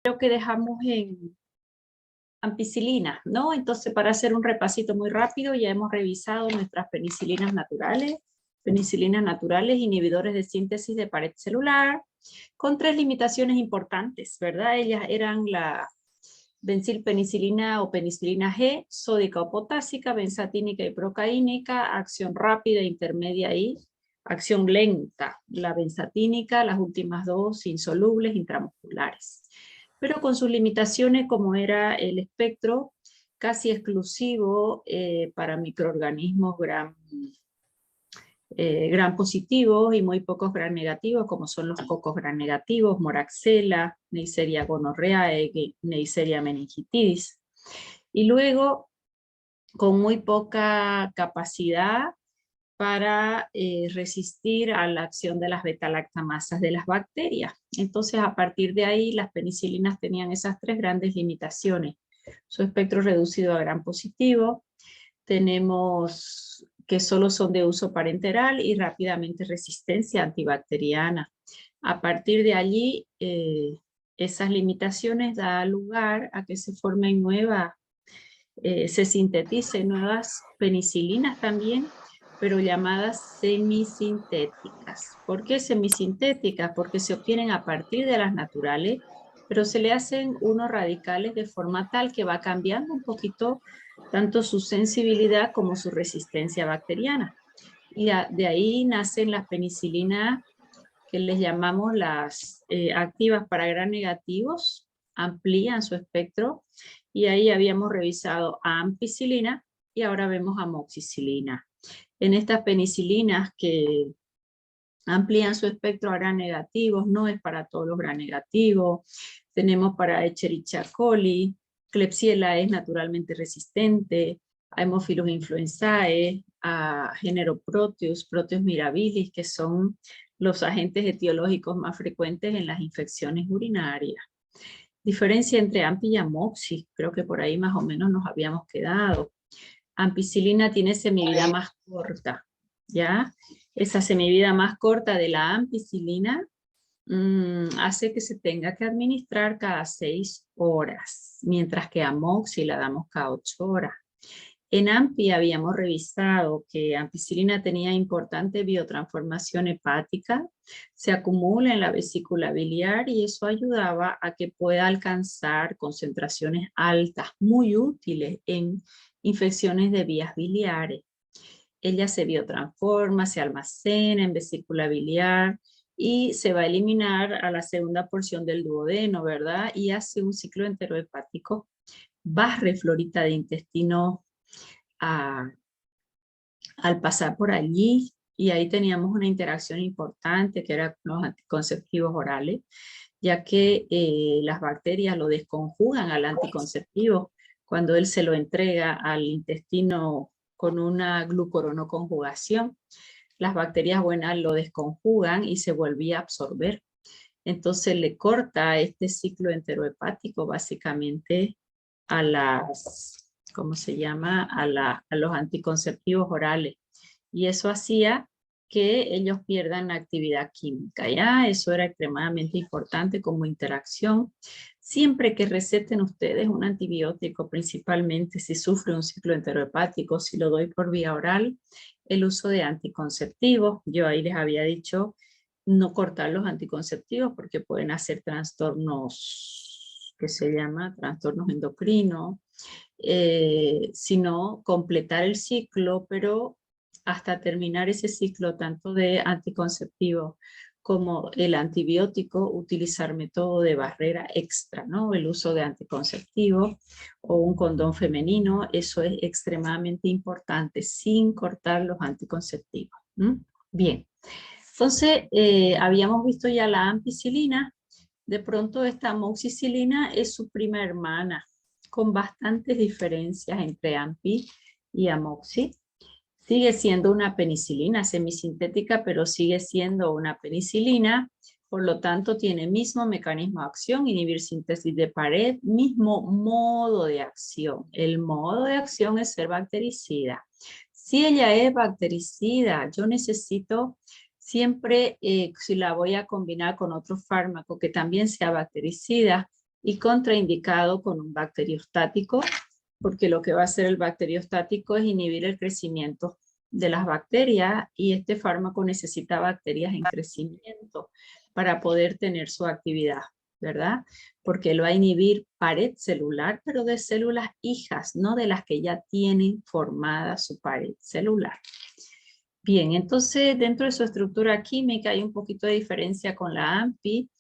Creo que dejamos en ampicilina, ¿no? Entonces, para hacer un repasito muy rápido, ya hemos revisado nuestras penicilinas naturales, inhibidores de síntesis de pared celular, con 3 limitaciones importantes, ¿verdad? Ellas eran la benzilpenicilina o penicilina G, sódica o potásica, benzatínica y procaínica, acción rápida, intermedia y acción lenta. La benzatínica, las últimas dos insolubles, intramusculares. Pero con sus limitaciones, como era el espectro casi exclusivo para microorganismos gram positivos y muy pocos gram negativos, como son los cocos gram negativos, Moraxella, Neisseria gonorrhoeae, Neisseria meningitidis. Y luego, con muy poca capacidad para resistir a la acción de las beta-lactamasas de las bacterias. Entonces, a partir de ahí, las penicilinas tenían esas 3 grandes limitaciones. Su espectro reducido a gram positivo, tenemos que solo son de uso parenteral y rápidamente resistencia antibacteriana. A partir de allí, esas limitaciones dan lugar a que se formen se sinteticen nuevas penicilinas también, pero llamadas semisintéticas. ¿Por qué semisintéticas? Porque se obtienen a partir de las naturales, pero se le hacen unos radicales de forma tal que va cambiando un poquito tanto su sensibilidad como su resistencia bacteriana. Y de ahí nacen las penicilinas que les llamamos las activas para gram negativos, amplían su espectro, y ahí habíamos revisado a ampicilina y ahora vemos amoxicilina. En estas penicilinas que amplían su espectro a gram negativos, no es para todos los gram negativos, tenemos para Escherichia coli, Klebsiella es naturalmente resistente, a Haemophilus influenzae, a género Proteus, Proteus mirabilis, que son los agentes etiológicos más frecuentes en las infecciones urinarias. Diferencia entre AMPI y amoxi, creo que por ahí más o menos nos habíamos quedado. Ampicilina tiene semivida más corta, ¿ya? Esa semivida más corta de la ampicilina hace que se tenga que administrar cada 6 horas, mientras que amoxi la damos cada 8 horas. En AMPI habíamos revisado que ampicilina tenía importante biotransformación hepática, se acumula en la vesícula biliar y eso ayudaba a que pueda alcanzar concentraciones altas, muy útiles en infecciones de vías biliares. Ella se biotransforma, se almacena en vesícula biliar y se va a eliminar a la segunda porción del duodeno, ¿verdad? Y hace un ciclo enterohepático, barre florita de intestino al pasar por allí, y ahí teníamos una interacción importante que era con los anticonceptivos orales, ya que las bacterias lo desconjugan al anticonceptivo cuando él se lo entrega al intestino con una glucuronoconjugación. Las bacterias buenas lo desconjugan y se volvía a absorber. Entonces le corta este ciclo enterohepático básicamente a las, ¿cómo se llama? A los anticonceptivos orales. Y eso hacía que ellos pierdan la actividad química, ¿ya? Eso era extremadamente importante como interacción. Siempre que receten ustedes un antibiótico, principalmente si sufre un ciclo enterohepático, si lo doy por vía oral, el uso de anticonceptivos. Yo ahí les había dicho no cortar los anticonceptivos porque pueden hacer trastornos, que se llama trastornos endocrinos, sino completar el ciclo, pero hasta terminar ese ciclo tanto de anticonceptivo como el antibiótico, utilizar método de barrera extra, ¿no? El uso de anticonceptivos o un condón femenino, eso es extremadamente importante, sin cortar los anticonceptivos. Bien, entonces habíamos visto ya la ampicilina, de pronto esta amoxicilina es su prima hermana, con bastantes diferencias entre ampi y amoxi. Sigue siendo una penicilina semisintética, pero sigue siendo una penicilina, por lo tanto tiene mismo mecanismo de acción, inhibir síntesis de pared, mismo modo de acción. El modo de acción es ser bactericida. Si ella es bactericida, yo necesito siempre, si la voy a combinar con otro fármaco que también sea bactericida, y contraindicado con un bacteriostático, porque lo que va a hacer el bacteriostático es inhibir el crecimiento de las bacterias y este fármaco necesita bacterias en crecimiento para poder tener su actividad, ¿verdad? Porque lo va a inhibir pared celular, pero de células hijas, no de las que ya tienen formada su pared celular. Bien, entonces dentro de su estructura química hay un poquito de diferencia con la AMPI,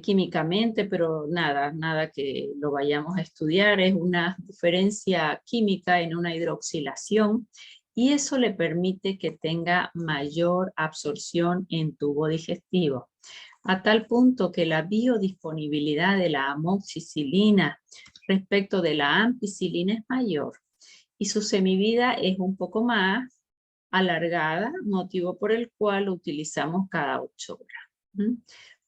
químicamente, pero nada que lo vayamos a estudiar, es una diferencia química en una hidroxilación y eso le permite que tenga mayor absorción en tubo digestivo, a tal punto que la biodisponibilidad de la amoxicilina respecto de la ampicilina es mayor y su semivida es un poco más alargada, motivo por el cual lo utilizamos cada 8 horas.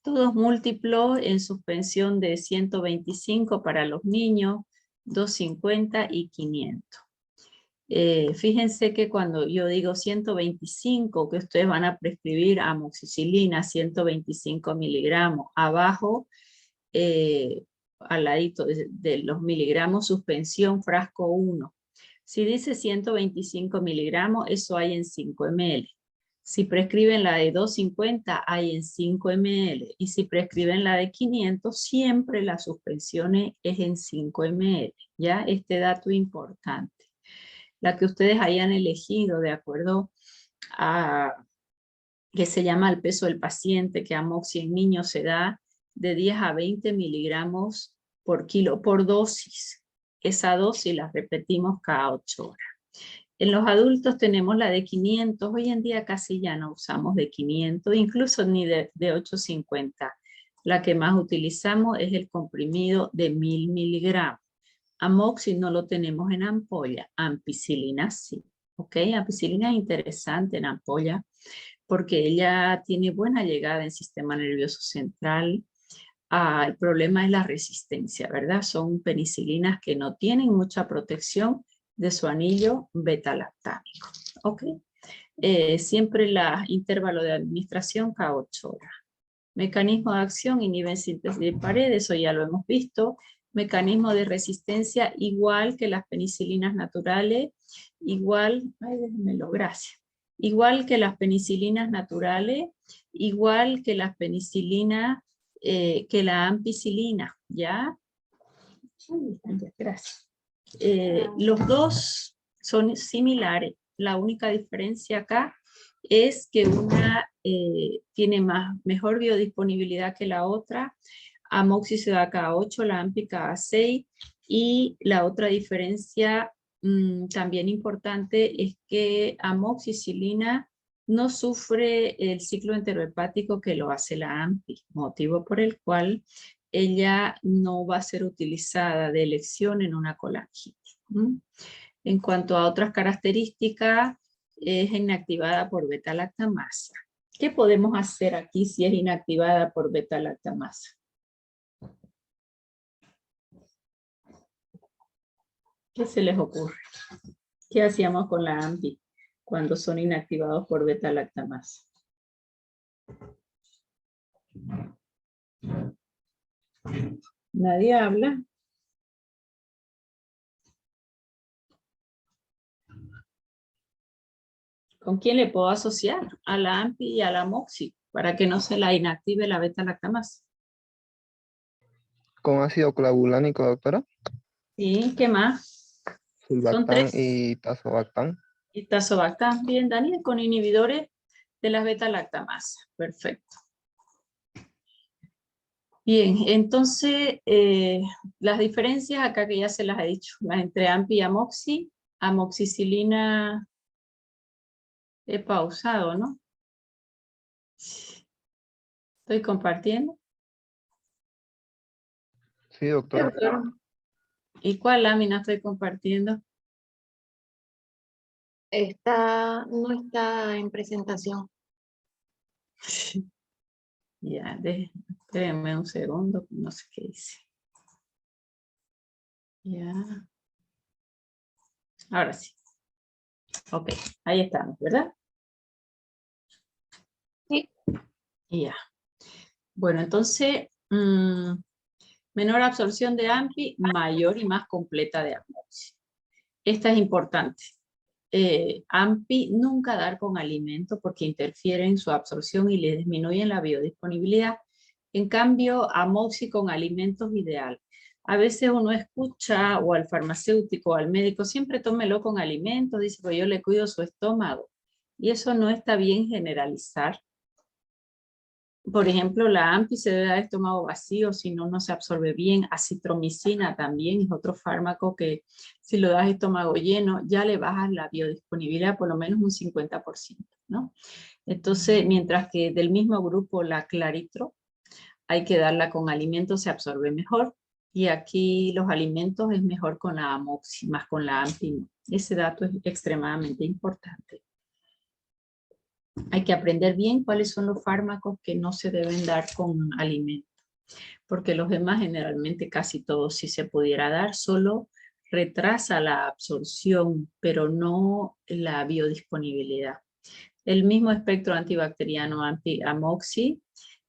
Todos múltiplos en suspensión de 125 para los niños, 250 y 500. Fíjense que cuando yo digo 125, que ustedes van a prescribir amoxicilina, 125 miligramos, abajo, al ladito de los miligramos, suspensión, frasco 1. Si dice 125 miligramos, eso hay en 5 ml. Si prescriben la de 250, hay en 5 ml. Y si prescriben la de 500, siempre la suspensión es en 5 ml. ¿Ya? Este dato importante. La que ustedes hayan elegido de acuerdo a que se llama el peso del paciente, que amoxi en niños se da de 10 a 20 miligramos por kilo, por dosis. Esa dosis la repetimos cada 8 horas. En los adultos tenemos la de 500, hoy en día casi ya no usamos de 500, incluso ni de 850. La que más utilizamos es el comprimido de 1000 miligramos. Amoxi no lo tenemos en ampolla, ampicilina sí. ¿Ok? Ampicilina es interesante en ampolla porque ella tiene buena llegada en sistema nervioso central. El problema es la resistencia, ¿verdad? Son penicilinas que no tienen mucha protección de su anillo beta-lactámico. ¿Ok? Siempre el intervalo de administración cada 8 horas. Mecanismo de acción, inhiben síntesis de paredes, eso ya lo hemos visto. Mecanismo de resistencia, igual que las penicilinas naturales, igual que las penicilinas naturales, igual que las penicilinas, que la ampicilina, ¿ya? Gracias. Los dos son similares. La única diferencia acá es que una tiene mejor biodisponibilidad que la otra. Amoxi se da cada 8, la AMPI cada 6. Y la otra diferencia también importante es que amoxicilina no sufre el ciclo enterohepático que lo hace la AMPI, motivo por el cual ella no va a ser utilizada de elección en una colangitis. En cuanto a otras características, es inactivada por beta-lactamasa. ¿Qué podemos hacer aquí si es inactivada por beta-lactamasa? ¿Qué se les ocurre? ¿Qué hacíamos con la AMPI cuando son inactivados por beta-lactamasa? ¿Nadie habla? ¿Con quién le puedo asociar? A la AMPI y a la MOXI, para que no se la inactive la beta-lactamasa. ¿Con ácido clavulánico, doctora? Sí, ¿qué más? Son Sulbactam 3. y tazobactam. Y tazobactam. Bien, Daniel, con inhibidores de las beta-lactamasa. Perfecto. Bien, entonces, las diferencias acá que ya se las he dicho, las entre AMPI y amoxi, amoxicilina he pausado, ¿no? Estoy compartiendo. Sí, doctora. ¿Y cuál lámina estoy compartiendo? No está en presentación. Ya, espérenme un segundo, no sé qué dice. Ya. Ahora sí. Ok, ahí estamos, ¿verdad? Sí. Ya. Bueno, entonces, Menor absorción de AMPI, mayor y más completa de amoxi. Esta es importante. AMPI nunca dar con alimento porque interfiere en su absorción y le disminuyen la biodisponibilidad. En cambio, amoxi con alimentos ideal. A veces uno escucha o al farmacéutico o al médico, siempre tómelo con alimentos, dice, pues yo le cuido su estómago. Y eso no está bien generalizar. Por ejemplo, la AMPI se debe dar estómago vacío, si no, no se absorbe bien. Acitromicina también es otro fármaco que si lo das estómago lleno, ya le bajas la biodisponibilidad por lo menos un 50%, ¿no? Entonces, mientras que del mismo grupo la Claritro, hay que darla con alimentos, se absorbe mejor. Y aquí los alimentos es mejor con la amoxi, más con la AMPI no. Ese dato es extremadamente importante. Hay que aprender bien cuáles son los fármacos que no se deben dar con alimentos, porque los demás generalmente casi todos sí se pudiera dar, solo retrasa la absorción, pero no la biodisponibilidad. El mismo espectro antibacteriano amoxi,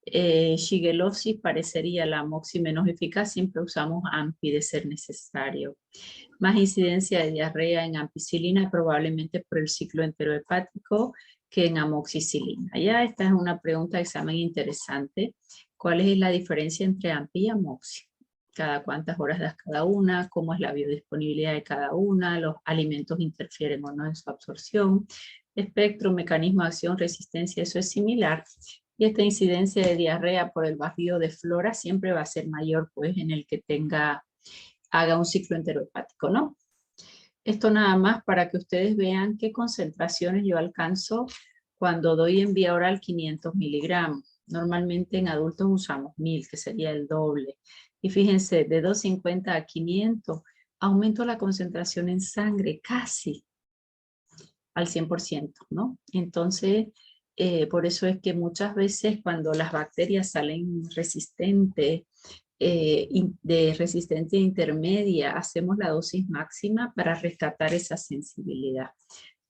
shigellosis parecería la amoxi menos eficaz, siempre usamos AMPI de ser necesario. Más incidencia de diarrea en ampicilina probablemente por el ciclo enterohepático que en amoxicilina. Ya esta es una pregunta de examen interesante. ¿Cuál es la diferencia entre AMPI y amoxi? ¿Cada cuántas horas das cada una? ¿Cómo es la biodisponibilidad de cada una? ¿Los alimentos interfieren o no en su absorción? Espectro, mecanismo de acción, resistencia, eso es similar. Y esta incidencia de diarrea por el vacío de flora siempre va a ser mayor pues en el que haga un ciclo enterohepático, ¿no? Esto nada más para que ustedes vean qué concentraciones yo alcanzo cuando doy en vía oral 500 miligramos. Normalmente en adultos usamos 1000, que sería el doble. Y fíjense, de 250 a 500, aumento la concentración en sangre casi al 100%, ¿no? Entonces, por eso es que muchas veces cuando las bacterias salen resistentes, de resistencia intermedia, hacemos la dosis máxima para rescatar esa sensibilidad.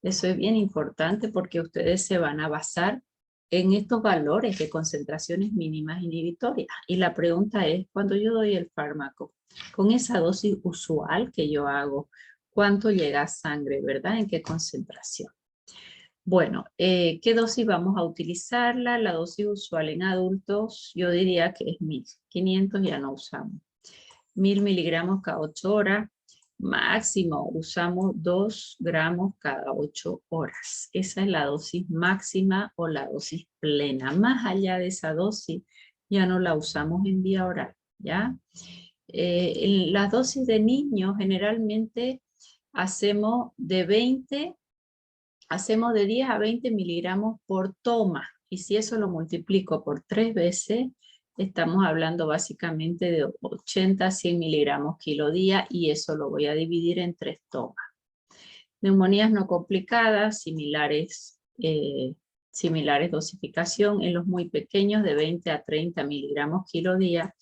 Eso es bien importante porque ustedes se van a basar en estos valores de concentraciones mínimas inhibitorias. Y la pregunta es, cuando yo doy el fármaco, con esa dosis usual que yo hago, ¿cuánto llega a sangre, verdad? ¿En qué concentración? Bueno, ¿qué dosis vamos a utilizarla? La dosis usual en adultos, yo diría que es 1000. 500 ya no usamos. 1000 miligramos cada 8 horas. Máximo usamos 2 gramos cada 8 horas. Esa es la dosis máxima o la dosis plena. Más allá de esa dosis ya no la usamos en vía oral, ¿ya? Las dosis de niños generalmente hacemos de 10 a 20 miligramos por toma, y si eso lo multiplico por 3 veces, estamos hablando básicamente de 80 a 100 miligramos kilo día, y eso lo voy a dividir en 3 tomas. Neumonías no complicadas, similares dosificación, en los muy pequeños de 20 a 30 miligramos kilo día,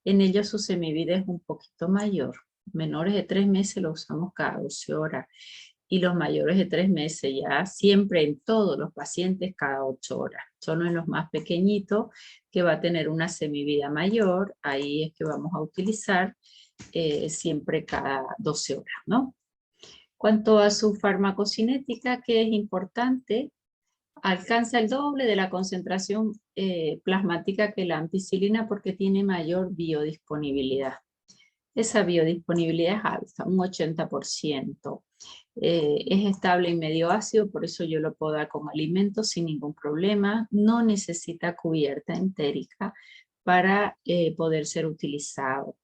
en ellos su semivida es un poquito mayor. Menores de 3 meses lo usamos cada 12 horas. Y los mayores de 3 meses ya siempre en todos los pacientes cada 8 horas. Solo en los más pequeñitos que va a tener una semivida mayor, ahí es que vamos a utilizar siempre cada 12 horas, ¿no? Cuanto a su farmacocinética, que es importante, alcanza el doble de la concentración plasmática que la ampicilina porque tiene mayor biodisponibilidad. Esa biodisponibilidad es alta, un 80%. Es estable en medio ácido, por eso yo lo puedo dar con alimentos sin ningún problema. No necesita cubierta entérica para poder ser utilizado.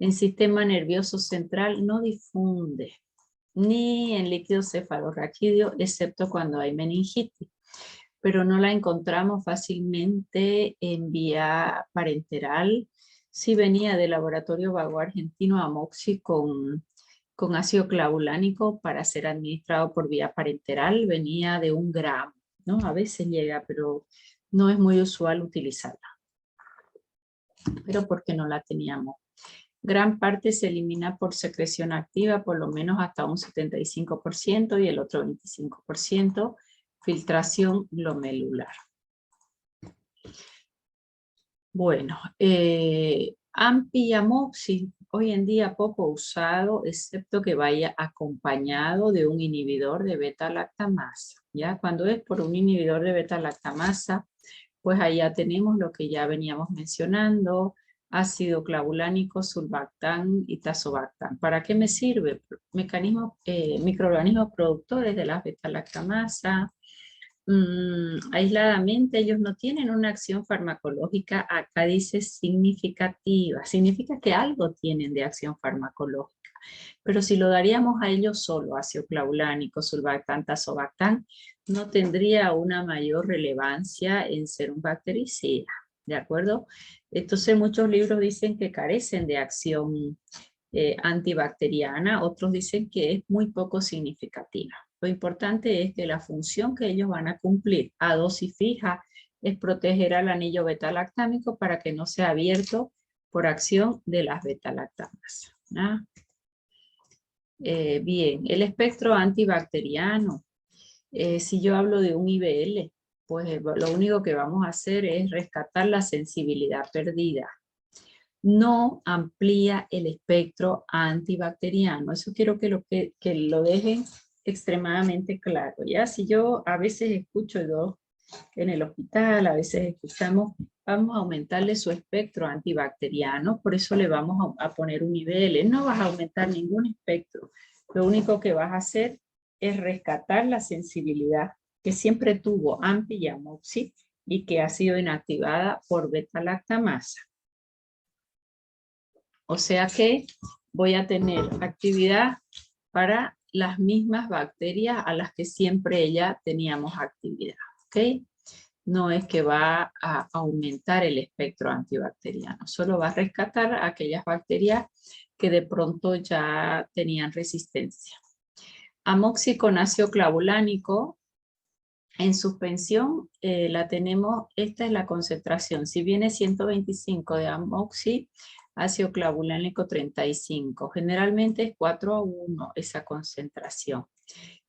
En sistema nervioso central no difunde, ni en líquido cefalorraquídeo, excepto cuando hay meningitis. Pero no la encontramos fácilmente en vía parenteral. Sí venía del laboratorio Vago argentino amoxi con ácido clavulánico para ser administrado por vía parenteral, venía de 1 gramo, ¿no? A veces llega, pero no es muy usual utilizarla. Pero porque no la teníamos. Gran parte se elimina por secreción activa, por lo menos hasta un 75%, y el otro 25% filtración glomerular. Bueno, AMPI y amoxi, hoy en día poco usado, excepto que vaya acompañado de un inhibidor de beta-lactamasa. ¿Ya? Cuando es por un inhibidor de beta-lactamasa, pues allá tenemos lo que ya veníamos mencionando, ácido clavulánico, sulbactán y tazobactán. ¿Para qué me sirve? Microorganismos productores de la beta-lactamasa. Aisladamente ellos no tienen una acción farmacológica, acá dice significativa, significa que algo tienen de acción farmacológica, pero si lo daríamos a ellos solo, ácido clavulánico, sulbactán, tazobactán, no tendría una mayor relevancia en ser un bactericida, ¿de acuerdo? Entonces muchos libros dicen que carecen de acción antibacteriana, otros dicen que es muy poco significativa. Lo importante es que la función que ellos van a cumplir a dosis fija es proteger al anillo beta-lactámico para que no sea abierto por acción de las beta-lactamas. Bien, el espectro antibacteriano. Si yo hablo de un IBL, pues lo único que vamos a hacer es rescatar la sensibilidad perdida. No amplía el espectro antibacteriano. Eso quiero que lo dejen extremadamente claro. ¿Ya? Si yo a veces escucho en el hospital, a veces escuchamos, vamos a aumentarle su espectro antibacteriano, por eso le vamos a poner un IBL. No vas a aumentar ningún espectro. Lo único que vas a hacer es rescatar la sensibilidad que siempre tuvo AMPI y amoxi y que ha sido inactivada por beta-lactamasa. O sea que voy a tener actividad para las mismas bacterias a las que siempre ya teníamos actividad, ¿ok? No es que va a aumentar el espectro antibacteriano, solo va a rescatar aquellas bacterias que de pronto ya tenían resistencia. Amoxi con ácido clavulánico, en suspensión la tenemos, esta es la concentración, si viene 125 de amoxi, ácido clavulánico 35, generalmente es 4:1 esa concentración.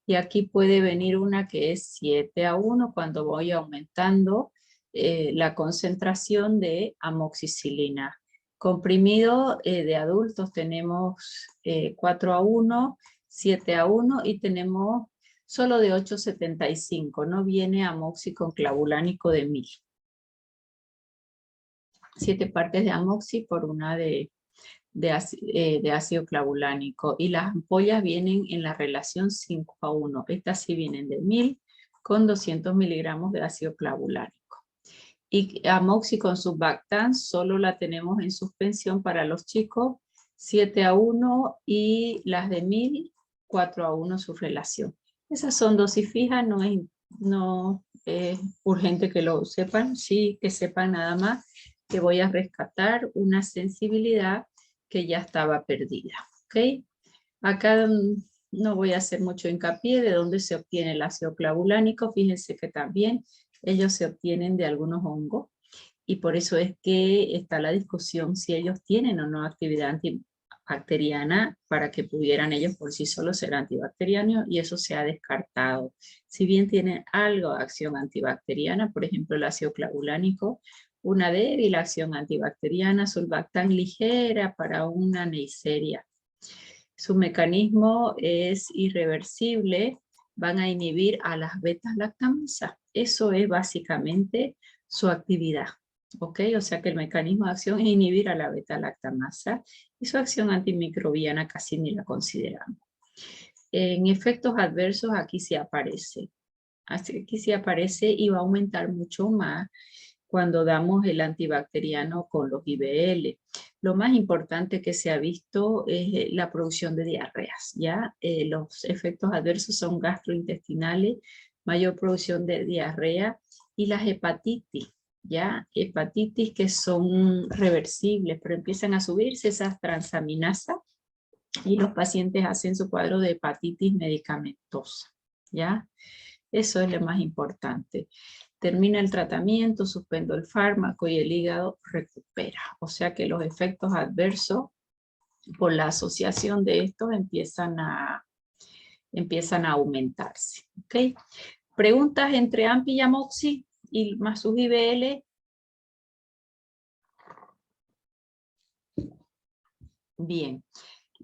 Y aquí puede venir una que es 7:1 cuando voy aumentando la concentración de amoxicilina. Comprimido de adultos tenemos 4:1, 7:1 y tenemos solo de 8,75, no viene amoxi con clavulánico de 1000. 7 partes de amoxi por una de ácido clavulánico. Y las ampollas vienen en la relación 5:1. Estas sí vienen de 1000 con 200 miligramos de ácido clavulánico. Y amoxi con sulbactán solo la tenemos en suspensión para los chicos 7:1 y las de 1000 4:1 su relación. Esas son dosis fijas, no es urgente que lo sepan, sí que sepan nada más que voy a rescatar una sensibilidad que ya estaba perdida, ¿ok? Acá no voy a hacer mucho hincapié de dónde se obtiene el ácido clavulánico, fíjense que también ellos se obtienen de algunos hongos y por eso es que está la discusión si ellos tienen o no actividad antibacteriana para que pudieran ellos por sí solos ser antibacterianos y eso se ha descartado. Si bien tienen algo de acción antibacteriana, por ejemplo el ácido clavulánico, una débil acción antibacteriana, sulbactán ligera para una Neisseria. Su mecanismo es irreversible, van a inhibir a las beta-lactamasa. Eso es básicamente su actividad. ¿Ok? O sea que el mecanismo de acción es inhibir a la beta-lactamasa y su acción antimicrobiana casi ni la consideramos. En efectos adversos aquí sí aparece. Aquí sí aparece y va a aumentar mucho más cuando damos el antibacteriano con los IBL. Lo más importante que se ha visto es la producción de diarreas, ¿ya? Los efectos adversos son gastrointestinales, mayor producción de diarrea y las hepatitis, ¿ya? Hepatitis que son reversibles, pero empiezan a subirse esas transaminasas y los pacientes hacen su cuadro de hepatitis medicamentosa, ¿ya? Eso es lo más importante. Termina el tratamiento, suspendo el fármaco y el hígado recupera. O sea que los efectos adversos por la asociación de estos empiezan a aumentarse. ¿Okay? Preguntas entre AMPI y amoxi y más sus IBL. Bien.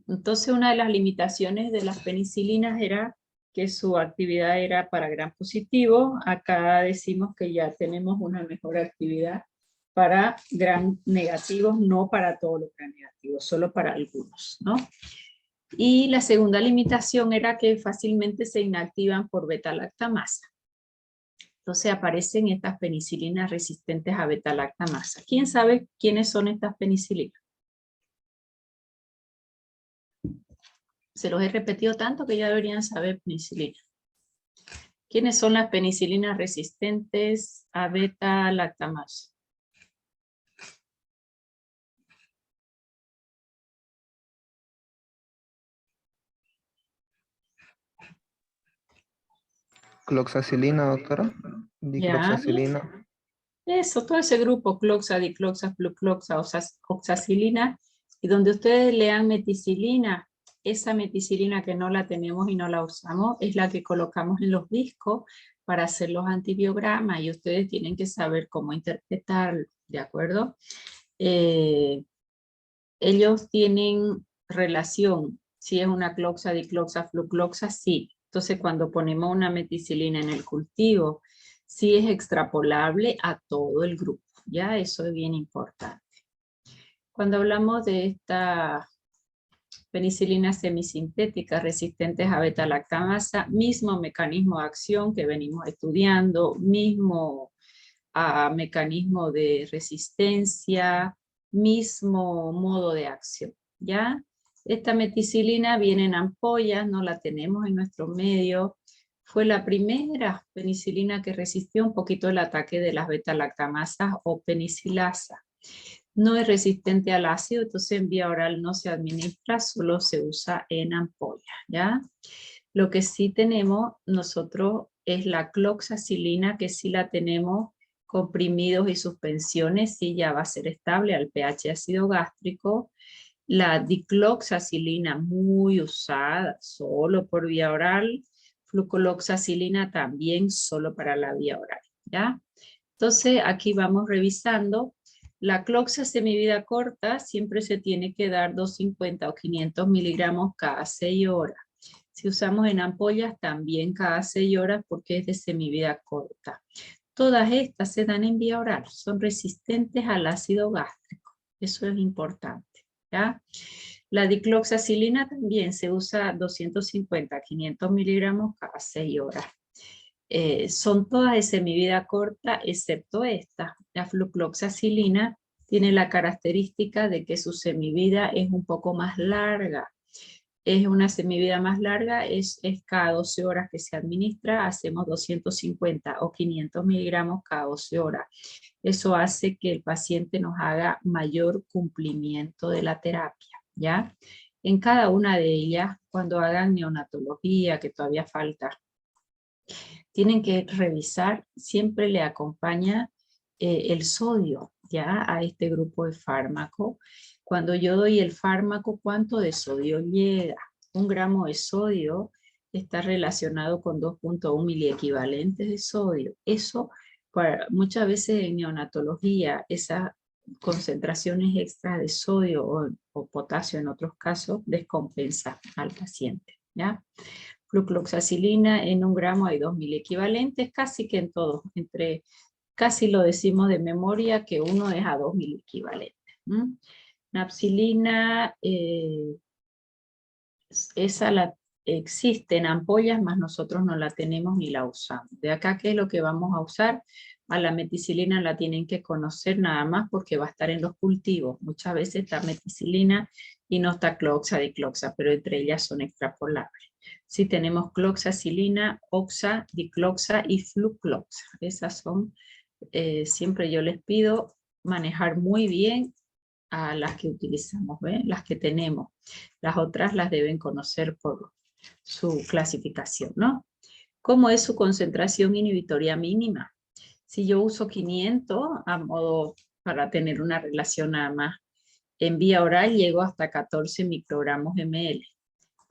Entonces una de las limitaciones de las penicilinas era que su actividad era para gram positivo. Acá decimos que ya tenemos una mejor actividad para gram negativos, no para todos los gram negativos, solo para algunos, ¿no? Y la segunda limitación era que fácilmente se inactivan por beta-lactamasa. Entonces aparecen estas penicilinas resistentes a beta-lactamasa. ¿Quién sabe quiénes son estas penicilinas? Se los he repetido tanto que ya deberían saber penicilina. ¿Quiénes son las penicilinas resistentes a beta-lactamasa? Cloxacilina, doctora. Ya, Dicloxacilina. eso, todo ese grupo, cloxa, dicloxa, flucloxa, oxacilina, y donde ustedes lean meticilina, esa meticilina que no la tenemos y no la usamos, es la que colocamos en los discos para hacer los antibiogramas, y ustedes tienen que saber cómo interpretarlo, ¿de acuerdo? Ellos tienen relación, si es una cloxa, dicloxa, flucloxa, sí. Entonces cuando ponemos una meticilina en el cultivo, sí es extrapolable a todo el grupo, ya eso es bien importante. Cuando hablamos de estas penicilinas semisintéticas resistentes a beta-lactamasa, mismo mecanismo de acción que venimos estudiando, mismo mecanismo de resistencia, mismo modo de acción, ¿ya? Esta meticilina viene en ampollas, no la tenemos en nuestro medio. Fue la primera penicilina que resistió un poquito el ataque de las beta-lactamasas o penicilasa. No es resistente al ácido, entonces en vía oral no se administra, solo se usa en ampolla, ¿ya? Lo que sí tenemos nosotros es la cloxacilina, que sí la tenemos comprimidos y suspensiones, sí ya va a ser estable al pH ácido gástrico. La dicloxacilina muy usada solo por vía oral, flucloxacilina también solo para la vía oral, ¿ya? Entonces aquí vamos revisando. La cloxa semivida corta siempre se tiene que dar 250 o 500 miligramos cada 6 horas. Si usamos en ampollas también cada 6 horas porque es de semivida corta. Todas estas se dan en vía oral, son resistentes al ácido gástrico. Eso es importante, ¿ya? La dicloxacilina también se usa 250 a 500 miligramos cada 6 horas. Son todas de semivida corta, excepto esta. La flucloxacilina tiene la característica de que su semivida es un poco más larga. Es una semivida más larga, es cada 12 horas que se administra, hacemos 250 o 500 miligramos cada 12 horas. Eso hace que el paciente nos haga mayor cumplimiento de la terapia, ¿ya? En cada una de ellas, cuando hagan neonatología, que todavía falta, tienen que revisar, siempre le acompaña el sodio, ¿ya? A este grupo de fármaco. Cuando yo doy el fármaco, ¿cuánto de sodio llega? 1 gramo de sodio está relacionado con 2.1 miliequivalentes de sodio. Eso, muchas veces en neonatología, esas concentraciones extras de sodio o potasio en otros casos, descompensa al paciente, ¿ya? Flucloxacilina en 1 gramo hay 2.000 equivalentes, casi que en todos, casi lo decimos de memoria que 1 es a 2.000 equivalentes. Napsilina, esa existe en ampollas, mas nosotros no la tenemos ni la usamos. De acá, ¿qué es lo que vamos a usar? A la meticilina la tienen que conocer nada más porque va a estar en los cultivos. Muchas veces está meticilina y no está cloxa, dicloxa, pero entre ellas son extrapolables. Sí tenemos cloxacilina, oxa, dicloxa y flucloxa. Esas son, siempre yo les pido manejar muy bien a las que utilizamos, ¿ven? Las que tenemos. Las otras las deben conocer por su clasificación, ¿no? ¿Cómo es su concentración inhibitoria mínima? Si yo uso 500 a modo para tener una relación nada más, en vía oral llego hasta 14 microgramos ml.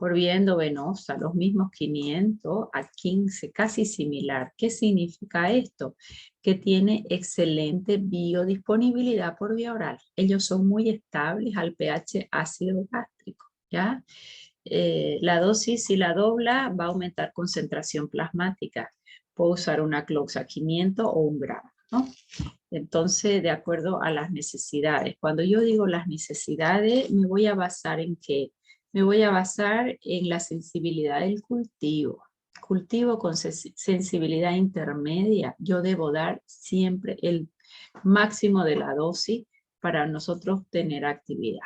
por vía endovenosa, los mismos 500 a 15, casi similar. ¿Qué significa esto? Que tiene excelente biodisponibilidad por vía oral. Ellos son muy estables al pH ácido gástrico, ¿ya? La dosis, si la dobla, va a aumentar concentración plasmática. Puedo usar una cloxa 500 o 1 gramo, ¿no? Entonces, de acuerdo a las necesidades. Cuando yo digo las necesidades, me voy a basar en qué. Me voy a basar en la sensibilidad del cultivo. Cultivo con sensibilidad intermedia. Yo debo dar siempre el máximo de la dosis para nosotros tener actividad.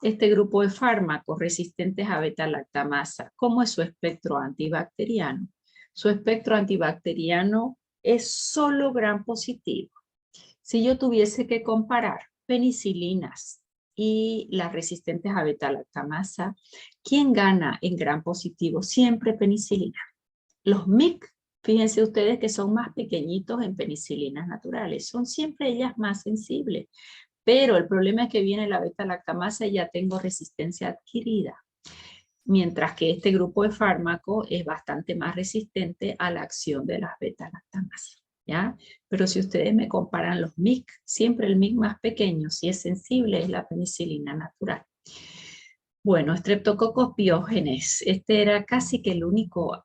Este grupo de fármacos resistentes a beta-lactamasa, ¿cómo es su espectro antibacteriano? Su espectro antibacteriano es solo gram positivo. Si yo tuviese que comparar penicilinas y las resistentes a beta-lactamasa, ¿quién gana en gram positivo? Siempre penicilina. Los MIC, fíjense ustedes que son más pequeñitos en penicilinas naturales, son siempre ellas más sensibles. Pero el problema es que viene la beta-lactamasa y ya tengo resistencia adquirida. Mientras que este grupo de fármacos es bastante más resistente a la acción de las beta-lactamasas, ¿ya? Pero si ustedes me comparan los MIC, siempre el MIC más pequeño, si es sensible, es la penicilina natural. Bueno, Streptococcus pyogenes, este era casi que el único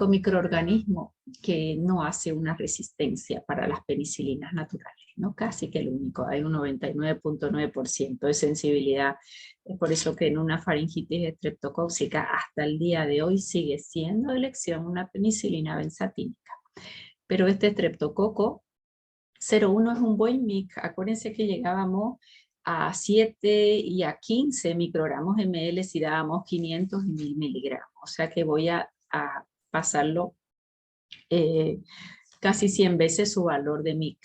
microorganismo que no hace una resistencia para las penicilinas naturales, ¿no? Casi que el único, hay un 99.9% de sensibilidad. Es por eso que en una faringitis estreptocóxica hasta el día de hoy sigue siendo de elección una penicilina benzatínica. Pero este Streptococo 0,1 es un buen MIC. Acuérdense que llegábamos a 7 y a 15 microgramos ml si dábamos 500 y 1000 miligramos. O sea que voy a pasarlo casi 100 veces su valor de MIC.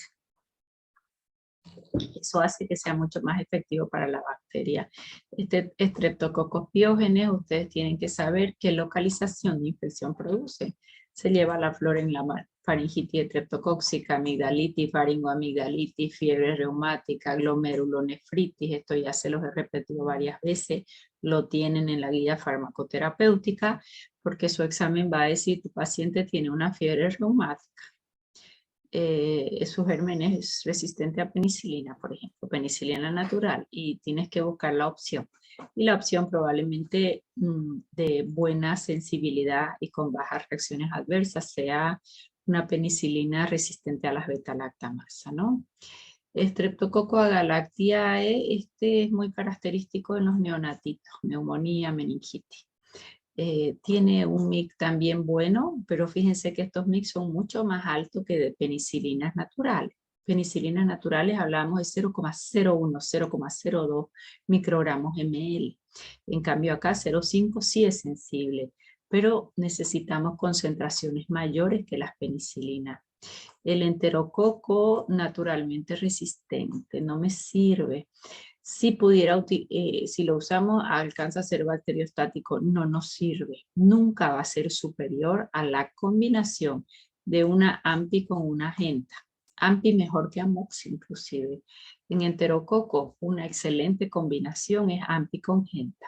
Eso hace que sea mucho más efectivo para la bacteria. Este Streptococcus pyogenes, ustedes tienen que saber qué localización de infección produce. Se lleva la flor en la faringitis estreptocóxica, amigdalitis, faringoamigdalitis, fiebre reumática, glomerulonefritis. Esto ya se los he repetido varias veces. Lo tienen en la guía farmacoterapéutica porque su examen va a decir tu paciente tiene una fiebre reumática. Su germen es resistente a penicilina, por ejemplo, penicilina natural, y tienes que buscar la opción. Y la opción probablemente de buena sensibilidad y con bajas reacciones adversas sea una penicilina resistente a las beta-lactamasa, ¿no? Streptococcus agalactiae, este es muy característico en los neonatitos, neumonía, meningitis. Tiene un MIC también bueno, pero fíjense que estos MIC son mucho más altos que de penicilinas naturales. Penicilinas naturales hablamos de 0,01, 0,02 microgramos ml. En cambio acá 0,5 sí es sensible, pero necesitamos concentraciones mayores que las penicilinas. El enterococo naturalmente resistente, no me sirve. Si lo usamos, alcanza a ser bacteriostático, no nos sirve. Nunca va a ser superior a la combinación de una AMPI con una genta. AMPI mejor que Amoxi inclusive. En enterococo, una excelente combinación es AMPI con genta.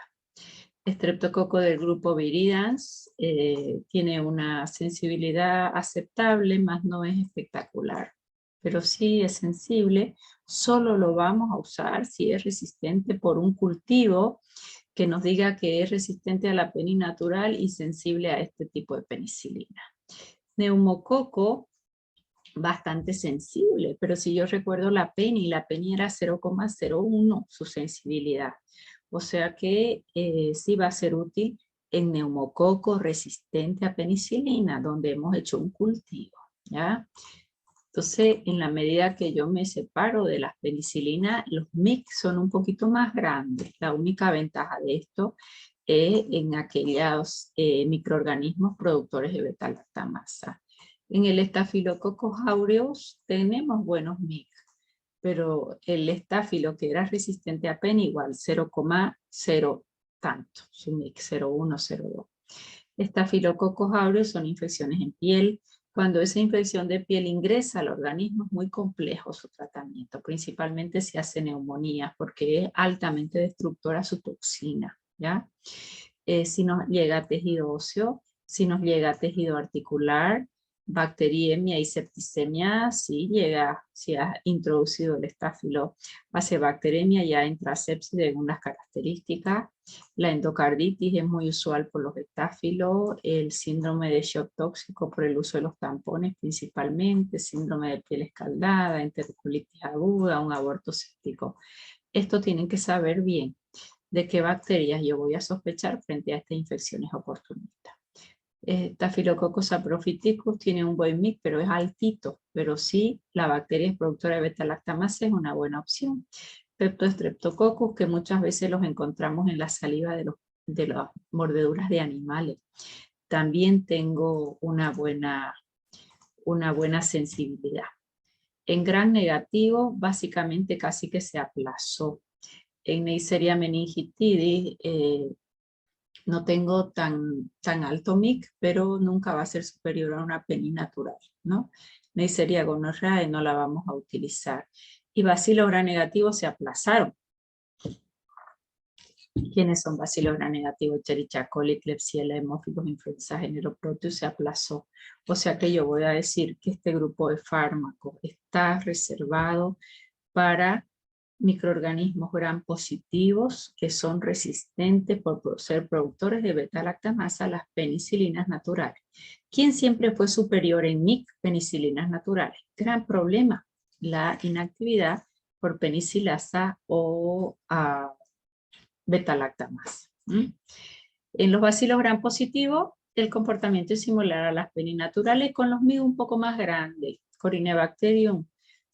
Streptococo del grupo Viridans tiene una sensibilidad aceptable, más no es espectacular, pero sí es sensible. Solo lo vamos a usar si es resistente por un cultivo que nos diga que es resistente a la peni natural y sensible a este tipo de penicilina. Neumococo, bastante sensible, pero si yo recuerdo la peni era 0,01 su sensibilidad. O sea que sí va a ser útil en neumococo resistente a penicilina, donde hemos hecho un cultivo, ¿ya? Entonces, en la medida que yo me separo de las penicilinas, los MIC son un poquito más grandes. La única ventaja de esto es en aquellos microorganismos productores de beta-lactamasa. En el Staphylococcus aureus tenemos buenos MIC, pero el estáfilo que era resistente a PEN igual 0,0 tanto, su MIC 0,1, 0,2. Staphylococcus aureus son infecciones en piel. Cuando esa infección de piel ingresa al organismo es muy complejo su tratamiento, principalmente si hace neumonía porque es altamente destructora su toxina. ¿ya? Si nos llega a tejido óseo, si nos llega a tejido articular, bacteriemia y septicemia, si llega, si ha introducido el estáfilo bacteremia, ya entra sepsis de algunas características. La endocarditis es muy usual por los estáfilos, el síndrome de shock tóxico por el uso de los tampones principalmente, síndrome de piel escaldada, enterocolitis aguda, un aborto séptico. Esto tienen que saber bien de qué bacterias yo voy a sospechar frente a estas infecciones oportunistas. Staphylococcus saprophyticus tiene un buen mix, pero es altito, pero sí la bacteria es productora de beta-lactamasa, es una buena opción. Peptostreptococcus, que muchas veces los encontramos en la saliva de las mordeduras de animales. También tengo una buena sensibilidad. En gran negativo, básicamente casi que se aplazó. En Neisseria meningitidis no tengo tan alto MIC, pero nunca va a ser superior a una PENI natural, ¿no? Neisseria gonorrhoeae no la vamos a utilizar. Y Bacillus gram negativos se aplazaron. ¿Quiénes son Bacillus gram negativos? Escherichia coli, Klebsiella, Haemophilus, influenza, género Proteus se aplazó. O sea que yo voy a decir que este grupo de fármacos está reservado para microorganismos gram positivos que son resistentes por ser productores de beta-lactamasa a las penicilinas naturales. ¿Quién siempre fue superior en MIC? Penicilinas naturales. Gran problema, la inactividad por penicilasa o beta-lactamasa. En los bacilos gram positivos, el comportamiento es similar a las peninaturales con los MIC un poco más grandes. Corynebacterium,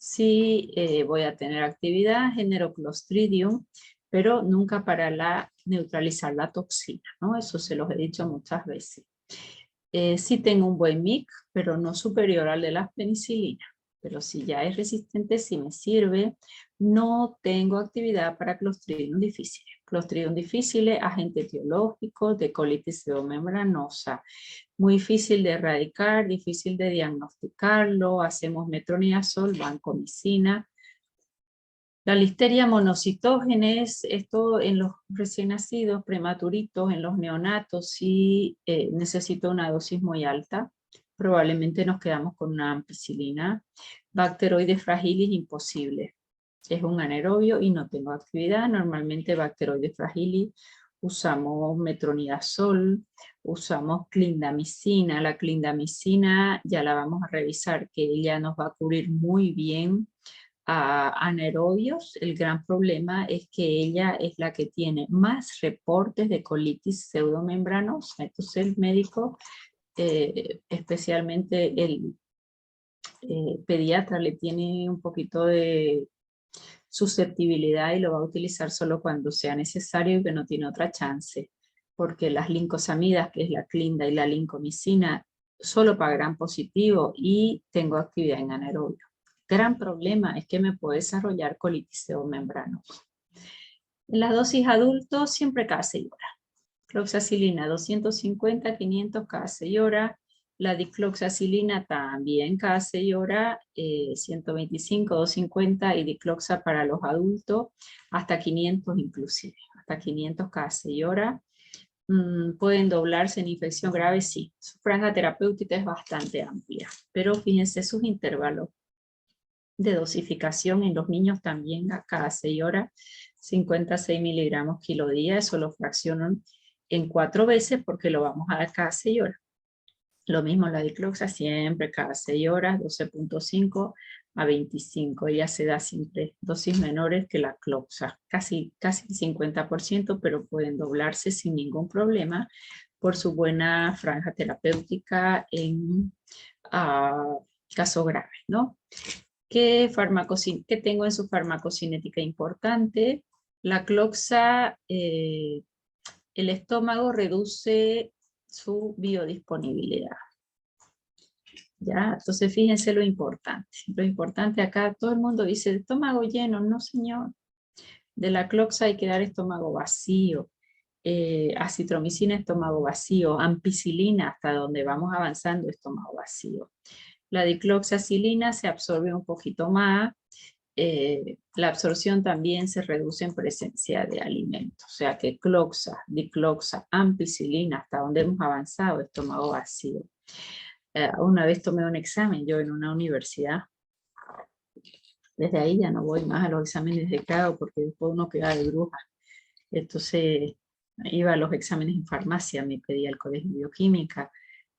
sí voy a tener actividad, género Clostridium, pero nunca para neutralizar la toxina, ¿no? Eso se los he dicho muchas veces. Sí tengo un buen MIC, pero no superior al de las penicilinas. Pero si ya es resistente, sí me sirve. No tengo actividad para Clostridium difficile. Clostridium difficile, agente etiológico de colitis pseudomembranosa. Muy difícil de erradicar, difícil de diagnosticarlo. Hacemos metronidazol, vancomicina. La listeria monocitógenes, esto en los recién nacidos, prematuritos, en los neonatos, sí necesito una dosis muy alta. Probablemente nos quedamos con una ampicilina. Bacteroides fragilis, imposible. Es un anaerobio y no tengo actividad. Normalmente bacteroides fragilis usamos metronidazol, usamos clindamicina. La clindamicina ya la vamos a revisar, que ella nos va a cubrir muy bien a anaerobios. El gran problema es que ella es la que tiene más reportes de colitis pseudomembranosa. Entonces el médico, especialmente el pediatra, le tiene un poquito de susceptibilidad y lo va a utilizar solo cuando sea necesario y que no tiene otra chance, porque las lincosamidas, que es la clinda y la lincomicina, solo para gram positivo y tengo actividad en anaerobio. Gran problema es que me puede desarrollar colitis pseudomembranosa. En las dosis adultos siempre cada 6 horas. Cloxacilina 250, 500 cada 6 horas. La dicloxacilina también cada 6 horas, 125, 250 y dicloxa para los adultos, hasta 500 inclusive, hasta 500 cada 6 horas. Pueden doblarse en infección grave, sí. Su franja terapéutica es bastante amplia, pero fíjense sus intervalos de dosificación en los niños también a cada 6 horas, 56 miligramos kilo día, eso lo fraccionan en 4 veces porque lo vamos a dar cada 6 horas. Lo mismo la dicloxa, siempre cada 6 horas, 12.5 a 25. Ella se da siempre dosis menores que la cloxa, casi el 50%, pero pueden doblarse sin ningún problema por su buena franja terapéutica en casos graves, ¿no? ¿Qué tengo en su farmacocinética importante? La cloxa, el estómago reduce su biodisponibilidad. ¿Ya? Entonces fíjense lo importante. Lo importante acá, todo el mundo dice, estómago lleno. No, señor. De la cloxa hay que dar estómago vacío. Acitromicina, estómago vacío. Ampicilina, hasta donde vamos avanzando, estómago vacío. La dicloxacilina se absorbe un poquito más. la absorción también se reduce en presencia de alimentos. O sea que cloxa, dicloxa, ampicilina, hasta donde hemos avanzado, estómago vacío. Una vez tomé un examen yo en una universidad. Desde ahí ya no voy más a los exámenes de grado porque después uno queda de bruja. Entonces iba a los exámenes en farmacia, me pedía el colegio de bioquímica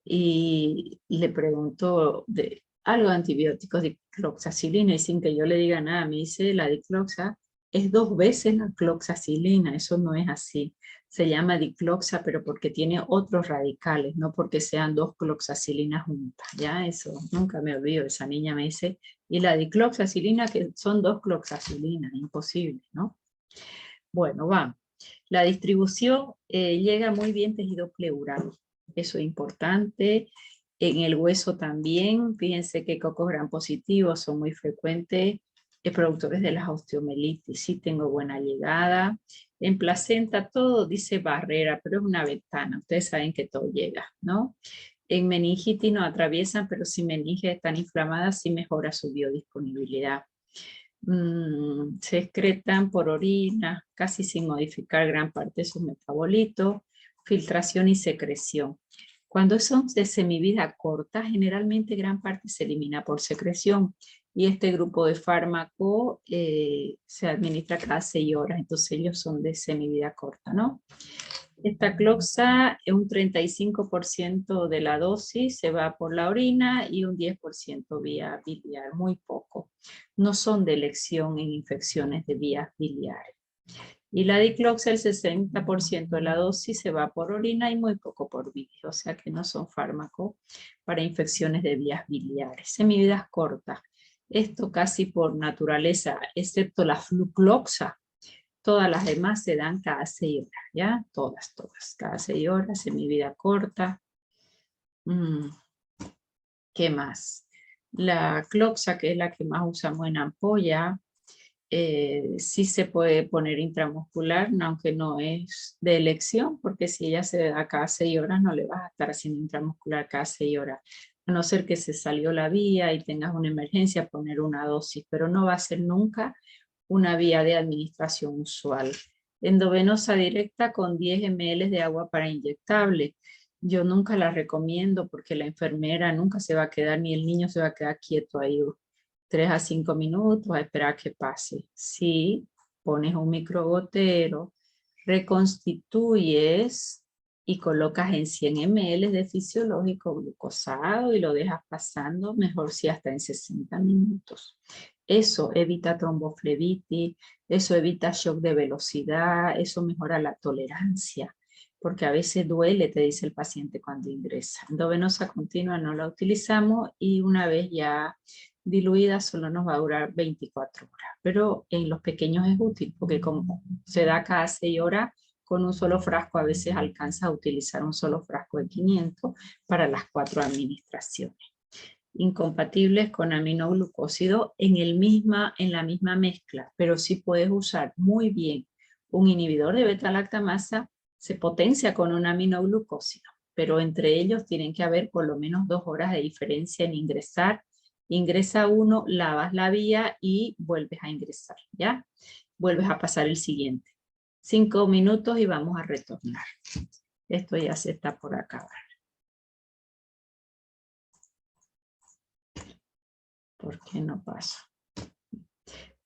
y le preguntó de algo de antibióticos, dicloxacilina, y sin que yo le diga nada, me dice la dicloxa es 2 veces la cloxacilina, eso no es así. Se llama dicloxa, pero porque tiene otros radicales, no porque sean 2 cloxacilinas juntas. Ya eso, nunca me olvido, esa niña me dice, y la dicloxacilina que son 2 cloxacilinas, imposible, ¿no? Bueno, vamos. La distribución llega muy bien tejido pleural, eso es importante. En el hueso también, fíjense que cocos gram positivos son muy frecuentes, productores de las osteomelitis, sí tengo buena llegada. En placenta todo dice barrera, pero es una ventana, ustedes saben que todo llega, ¿no? En meningitis no atraviesan, pero si meninges están inflamadas, sí mejora su biodisponibilidad. Se excretan por orina, casi sin modificar gran parte de sus metabolitos, filtración y secreción. Cuando son de semivida corta, generalmente gran parte se elimina por secreción y este grupo de fármaco se administra cada 6 horas, entonces ellos son de semivida corta, ¿no? Esta cloxa, un 35% de la dosis se va por la orina y un 10% vía biliar, muy poco. No son de elección en infecciones de vías biliares. Y la dicloxa, el 60% de la dosis se va por orina y muy poco por bilis, o sea que no son fármacos para infecciones de vías biliares. Semividas cortas. Esto casi por naturaleza, excepto la flucloxa. Todas las demás se dan cada 6 horas, ¿ya? Todas, cada 6 horas, semivida corta. ¿Qué más? La cloxa, que es la que más usamos en ampolla, sí se puede poner intramuscular, aunque no es de elección, porque si ella se da cada 6 horas, no le vas a estar haciendo intramuscular cada 6 horas. A no ser que se salió la vía y tengas una emergencia, poner una dosis, pero no va a ser nunca una vía de administración usual. Endovenosa directa con 10 ml de agua para inyectable. Yo nunca la recomiendo porque la enfermera nunca se va a quedar, ni el niño se va a quedar quieto ahí 3 a 5 minutos a esperar que pase. Si pones un microgotero, reconstituyes y colocas en 100 ml de fisiológico glucosado y lo dejas pasando, mejor si hasta en 60 minutos. Eso evita tromboflebitis, eso evita shock de velocidad, eso mejora la tolerancia, porque a veces duele, te dice el paciente cuando ingresa. Endovenosa continua no la utilizamos y una vez ya diluida solo nos va a durar 24 horas, pero en los pequeños es útil, porque como se da cada 6 horas, con un solo frasco a veces alcanza a utilizar un solo frasco de 500 para las 4 administraciones. Incompatibles con aminoglucósido en la misma mezcla, pero sí puedes usar muy bien un inhibidor de beta-lactamasa, se potencia con un aminoglucósido, pero entre ellos tienen que haber por lo menos 2 horas de diferencia en ingresar. Ingresa uno, lavas la vía y vuelves a ingresar, ¿ya? Vuelves a pasar el siguiente. 5 minutos y vamos a retornar. Esto ya se está por acabar. ¿Por qué no pasa?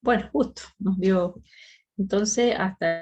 Bueno, justo nos dio. Entonces, hasta